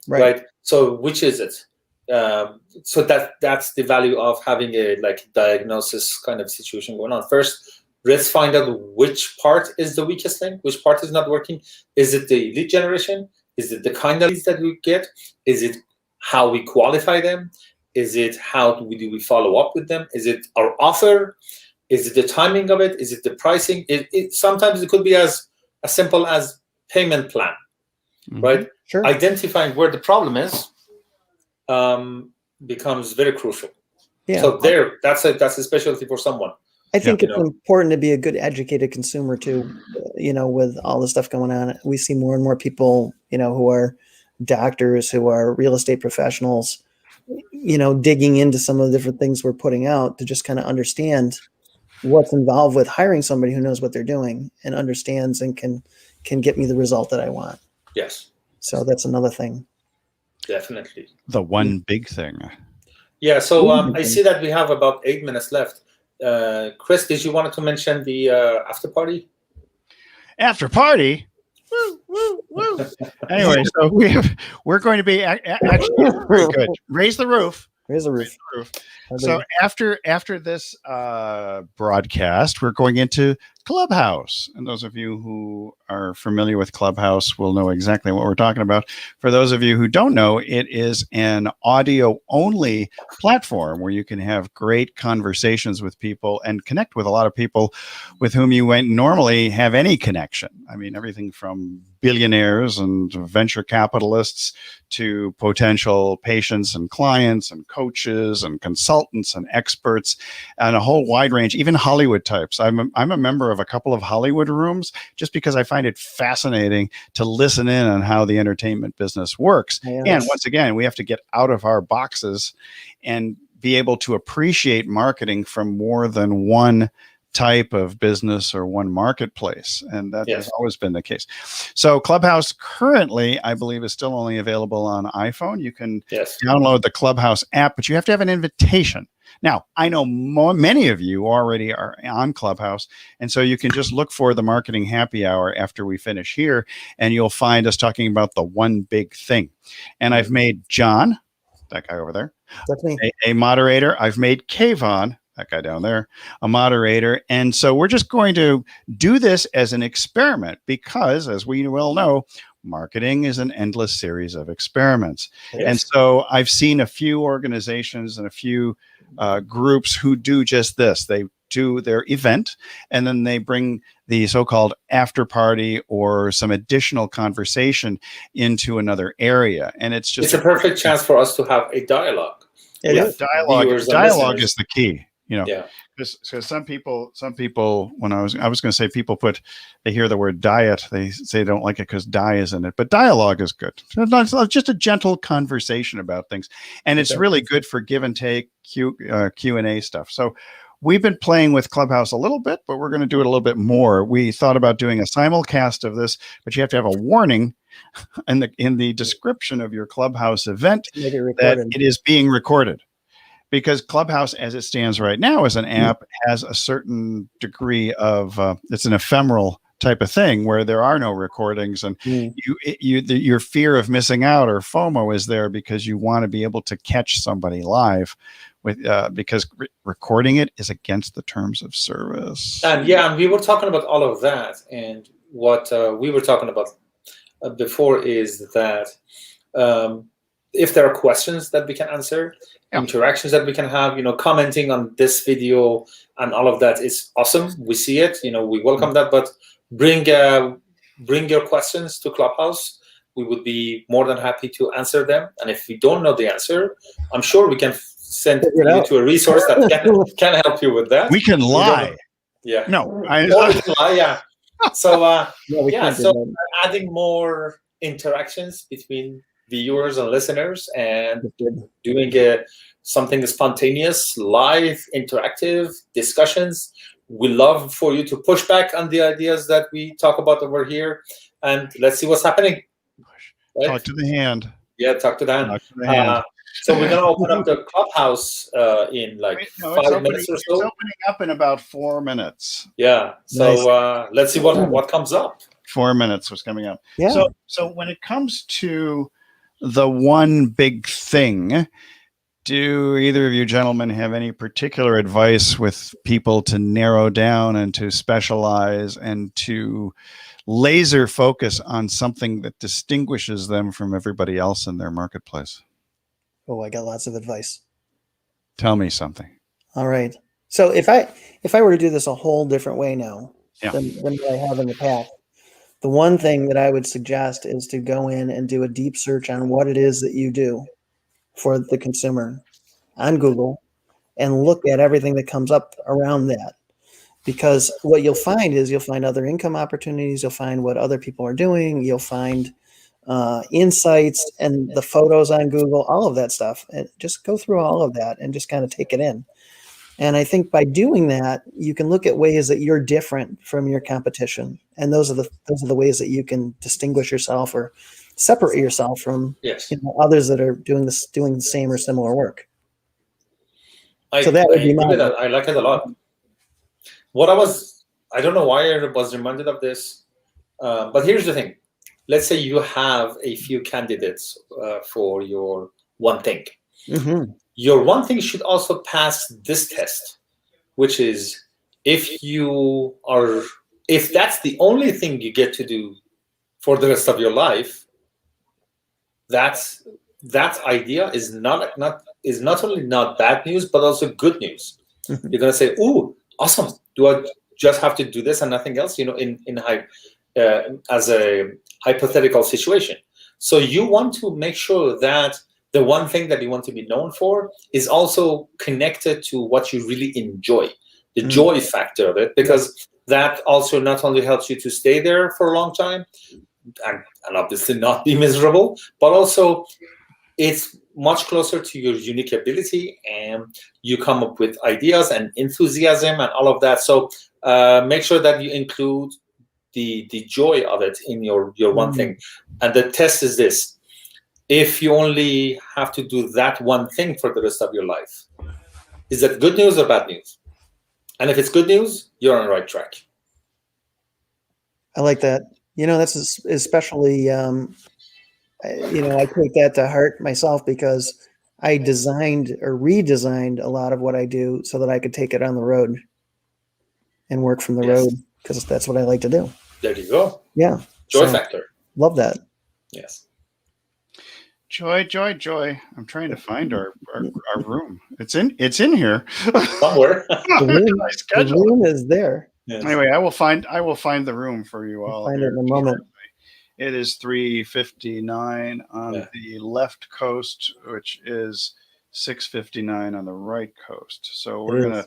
Right. So which is it? So that's the value of having a diagnosis kind of situation going on. First, let's find out which part is the weakest link, which part is not working. Is it the lead generation? Is it the kind of leads that we get? Is it how we qualify them? Is it how do we follow up with them? Is it our offer? Is it the timing of it? Is it the pricing? Sometimes it could be as simple as payment plan, right? Sure. Identifying where the problem is becomes very crucial. Yeah. So that's a specialty for someone. I think it's important to be a good educated consumer too. With all the stuff going on, we see more and more people, who are doctors, who are real estate professionals, digging into some of the different things we're putting out to just kind of understand what's involved with hiring somebody who knows what they're doing and understands and can get me the result that I want. Yes. So that's another thing. Definitely. The one big thing. Yeah. So I see that we have about 8 minutes left. Chris, did you want to mention the after party? After party? Woo, woo, woo. Anyway, so we're going to be actually very good. Raise the roof. Raise the roof. So after this broadcast, we're going into Clubhouse. And those of you who are familiar with Clubhouse will know exactly what we're talking about. For those of you who don't know, it is an audio-only platform where you can have great conversations with people and connect with a lot of people with whom you wouldn't normally have any connection. I mean, everything from billionaires and venture capitalists to potential patients and clients and coaches and consultants and experts and a whole wide range, even Hollywood types. I'm a member of a couple of Hollywood rooms just because I find it fascinating to listen in on how the entertainment business works. Yes. And once again, we have to get out of our boxes and be able to appreciate marketing from more than one type of business or one marketplace. And that has always been the case. So Clubhouse currently, I believe, is still only available on iPhone. You can download the Clubhouse app, but you have to have an invitation. Now, I know many of you already are on Clubhouse, and so you can just look for the Marketing Happy Hour after we finish here, and you'll find us talking about the one big thing. And I've made John, that guy over there, that's me, a moderator. I've made Kayvon, that guy down there, a moderator. And so we're just going to do this as an experiment because, as we well know, marketing is an endless series of experiments. Yes. And so I've seen a few organizations and a few groups who do just this. They do their event and then they bring the so-called after party or some additional conversation into another area. And it's just a perfect chance for us to have a dialogue. Dialogue is the key. Because some people, when I was going to say they hear the word diet, they say they don't like it because die is in it. But dialogue is good. It's just a gentle conversation about things, and it's really good for give and take Q&A stuff. So we've been playing with Clubhouse a little bit, but we're going to do it a little bit more. We thought about doing a simulcast of this, but you have to have a warning in the description of your Clubhouse event that it is being recorded. Because Clubhouse, as it stands right now as an app, has a certain degree of, it's an ephemeral type of thing where there are no recordings, and your fear of missing out or FOMO is there because you want to be able to catch somebody live, because recording it is against the terms of service. And we were talking about all of that, and what we were talking about before is that if there are questions that we can answer, interactions that we can have, commenting on this video and all of that is awesome. We see it, we welcome that, but bring your questions to Clubhouse. We would be more than happy to answer them. And if we don't know the answer, I'm sure we can send you to a resource that can help you with that. We can lie. Yeah. No, we can lie, yeah. So, so adding more interactions between viewers and listeners and doing something spontaneous, live, interactive discussions. We love for you to push back on the ideas that we talk about over here, and let's see what's happening. Right? Talk to the hand. Yeah, talk to the hand. Talk to the hand. So we're going to open up the Clubhouse in 5 minutes or so. It's opening up in about 4 minutes. Yeah. So let's see what comes up. 4 minutes was coming up. Yeah. So when it comes to the one big thing, do either of you gentlemen have any particular advice with people to narrow down and to specialize and to laser focus on something that distinguishes them from everybody else in their marketplace? Oh, I got lots of advice. Tell me something. All right. So if I were to do this a whole different way now than what I have in the past, the one thing that I would suggest is to go in and do a deep search on what it is that you do for the consumer on Google and look at everything that comes up around that. Because what you'll find is you'll find other income opportunities, you'll find what other people are doing, you'll find insights and the photos on Google, all of that stuff. And just go through all of that and just kind of take it in. And I think by doing that, you can look at ways that you're different from your competition, and those are the ways that you can distinguish yourself or separate yourself from others that are doing the same or similar work. So that would be my. I like it a lot. I don't know why I was reminded of this, but here's the thing. Let's say you have a few candidates for your one thing. Mm-hmm. Your one thing should also pass this test, which is if that's the only thing you get to do for the rest of your life, that idea is not only not bad news, but also good news. Mm-hmm. You're gonna say, "Ooh, awesome! Do I just have to do this and nothing else?" As a hypothetical situation. So you want to make sure that the one thing that you want to be known for is also connected to what you really enjoy, the joy factor of it, because that also not only helps you to stay there for a long time and obviously not be miserable, but also it's much closer to your unique ability and you come up with ideas and enthusiasm and all of that. So make sure that you include the joy of it in your one thing. And the test is this. If you only have to do that one thing for the rest of your life, is that good news or bad news? And if it's good news, you're on the right track. I like that. That's especially, I take that to heart myself because I designed or redesigned a lot of what I do so that I could take it on the road and work from the road because that's what I like to do. There you go. Yeah. Joy factor. Love that. Yes. Joy. I'm trying to find our room. It's in here somewhere. The room is there. Yes. Anyway, I will find the room for you all. Find it in a moment. It is 3:59 on the left coast, which is 6:59 on the right coast. So we're going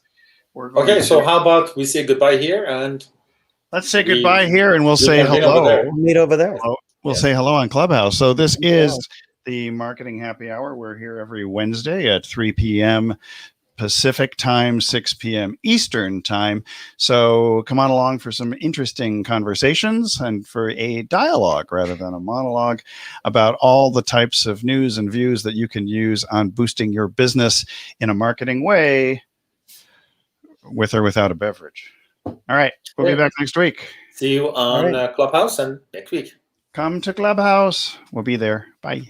okay. So how about we say goodbye here and let's say goodbye here, and we'll say hello. We'll meet over there. We'll say hello on Clubhouse. So this is the Marketing Happy Hour. We're here every Wednesday at 3 p.m. Pacific time, 6 p.m. Eastern time. So come on along for some interesting conversations and for a dialogue rather than a monologue about all the types of news and views that you can use on boosting your business in a marketing way with or without a beverage. All right. We'll be back next week. See you on Clubhouse and next week. Come to Clubhouse. We'll be there. Bye.